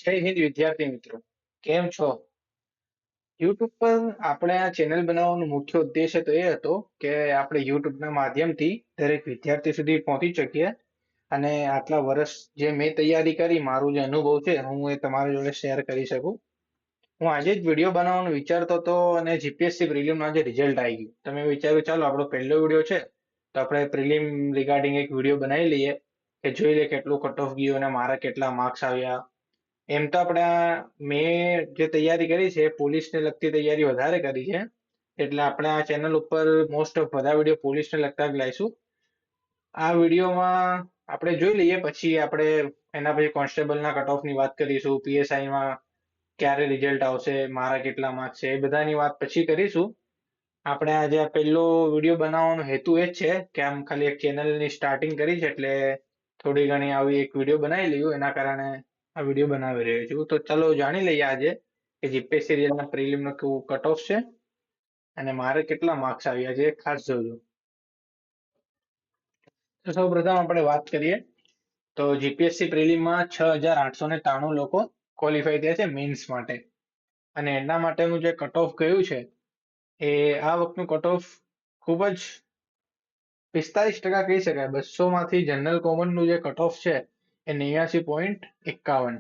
જય હિન્દ વિદ્યાર્થી મિત્રો, કેમ છો? યુટ્યુબ પર આપણે આ ચેનલ બનાવવાનો મુખ્ય ઉદ્દેશ્ય તો એ હતો કે આપણે યુટ્યુબના માધ્યમથી દરેક વિદ્યાર્થી સુધી પહોંચી શકીએ અને આટલા વર્ષ જે મેં તૈયારી કરી, મારું જે અનુભવ છે હું એ તમારી જોડે શેર કરી શકું. હું આજે જ વિડીયો બનાવવાનું વિચારતો હતો અને જીપીએસસી પ્રિલિમનું આજે રિઝલ્ટ આવી ગયું. તો મેં વિચાર્યું ચાલો આપણો પહેલો વિડીયો છે તો આપણે પ્રિલિમ રિગાર્ડિંગ એક વિડીયો બનાવી લઈએ કે જોઈ લે કેટલું કટ ઓફ ગયું અને મારા કેટલા માર્ક્સ આવ્યા. એમ તો મેં જે તૈયારી કરી છે પોલીસને લગતી તૈયારી વધારે કરી છે, એટલે આપણે આ ચેનલ ઉપર મોસ્ટ ઓફ બધા વિડીયો પોલીસને લગતા જ લાવીશું. આ વિડીયોમાં આપણે જોઈ લઈએ, પછી આપણે એના પછી કોન્સ્ટેબલના કટ ઓફની વાત કરીશું, પીએસઆઈમાં ક્યારે રિઝલ્ટ આવશે, મારા કેટલા માર્ક્સ છે, એ બધાની વાત પછી કરીશું. આપણે આજે આ પહેલો વિડીયો બનાવવાનો હેતુ એ જ છે કે આમ ખાલી એક ચેનલની સ્ટાર્ટિંગ કરી છે એટલે થોડી ઘણી આવી એક વિડીયો બનાવી લઈએ, એના કારણે આ વિડીયો બનાવી રહ્યો છું. તો ચાલો જાણી લઈએ આજે કે જીપીએસસી રિયલના પ્રિલિમનો કેવું કટ ઓફ છે અને મારે કેટલા માર્ક્સ આવ્યા છે ખાસ જોજો. તો સૌપ્રથમ આપણે વાત કરીએ તો જીપીએસસી પ્રિલિમમાં 6,893 લોકો ક્વોલિફાય થયા છે મેન્સ માટે, અને એના માટેનું જે કટ ઓફ ગયું છે એ આ વખતનું કટ ઓફ ખૂબ જ 45% કહી શકાય. 200 માંથી જનરલ કોમનનું જે કટ ઓફ છે એ 89.51,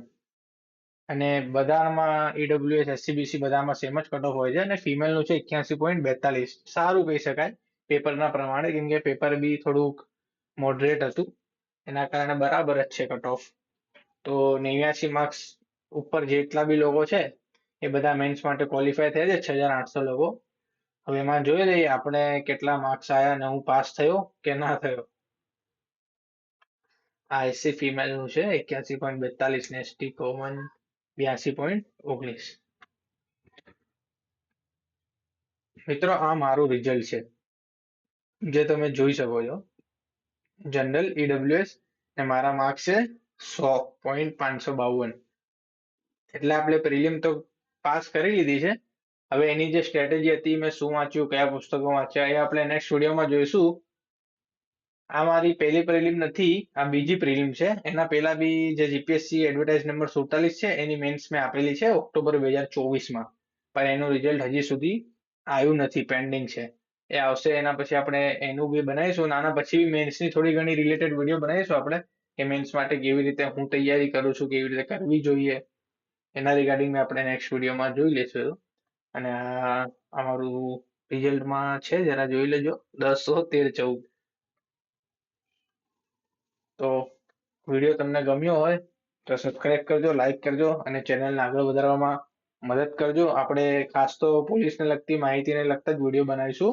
અને બધામાં ઈડબ્લ્યુએસ એસસીબીસી બધામાં સેમ જ કટ ઓફ હોય છે, અને ફિમેલનું છે 81.42. સારું કહી શકાય પેપરના પ્રમાણે, કેમ કે પેપર બી થોડુંક મોડરેટ હતું, એના કારણે બરાબર જ છે કટ ઓફ. તો 89 માર્ક્સ ઉપર જેટલા બી લોકો છે એ બધા મેન્સ માટે ક્વોલિફાય થયા છે, 6,800 લોકો. હવે એમાં જોઈ લઈએ આપણે કેટલા માર્ક્સ આવ્યા અને હું પાસ થયો કે ના થયો. આ એસસી ફિમેલનું છે 81.42 ને એસટી કોમન 82.19. મિત્રો, આ મારું રિઝલ્ટ છે જે તમે જોઈ શકો છો. જનરલ ઈડબ્લ્યુએસ ને મારા માર્ક્સ છે 100.552. એટલે આપણે પ્રિલિમ તો પાસ કરી લીધી છે. હવે એની જે સ્ટ્રેટેજી હતી, મેં શું વાંચ્યું, કયા પુસ્તકો વાંચ્યા, એ આપણે નેક્સ્ટ વિડીયોમાં જોઈશું. આ મારી પહેલી પ્રિલિમ નથી, આ બીજી પ્રિલિમ છે. એના પહેલા બી જે જીપીએસસી એડવર્ટાઇઝ નંબર 47 છે એની મેન્સ મેં આપેલી છે ઓક્ટોબર 2024માં, પણ એનું રિઝલ્ટ હજી સુધી આવ્યું નથી, પેન્ડિંગ છે. એ આવશે એના પછી આપણે એનું બી બનાવીશું, અને આના પછી મેન્સની થોડી ઘણી રિલેટેડ વિડીયો બનાવીશું આપણે કે મેન્સ માટે કેવી રીતે હું તૈયારી કરું છું, કેવી રીતે કરવી જોઈએ, એના રિગાર્ડિંગ આપણે નેક્સ્ટ વિડીયોમાં જોઈ લઈશું. અને આ અમારું રિઝલ્ટમાં છે, જરા જોઈ લેજો, 10, 13, 14. તો વિડીયો તમને ગમ્યો હોય તો સબસ્ક્રાઇબ કરજો, લાઈક કરજો અને ચેનલને આગળ વધારવામાં મદદ કરજો. આપણે ખાસ તો પોલીસને લગતી માહિતીને લગતા જ વિડીયો બનાવીશું.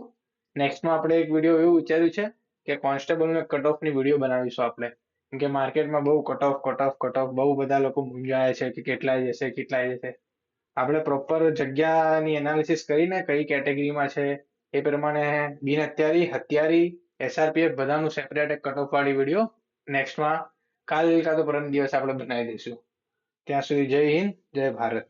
નેક્સ્ટમાં આપણે એક વિડીયો એવું વિચાર્યું છે કે કોન્સ્ટેબલનો કટ ઓફની વિડીયો બનાવીશું આપણે, કેમ કે માર્કેટમાં બહુ કટ ઓફ બહુ બધા લોકો મૂંઝાય છે કે કેટલા જશે. આપણે પ્રોપર જગ્યાની એનાલિસિસ કરીને કઈ કેટેગરીમાં છે એ પ્રમાણે બિન હથિયારી, હથિયારી, એસઆરપીએફ બધાનું સેપરેટ કટ ઓફ વાળી વિડીયો નેક્સ્ટમાં કાલ કાં તો પરમ દિવસ આપણે બનાવી દઈશું. ત્યાં સુધી જય હિન્દ, જય ભારત.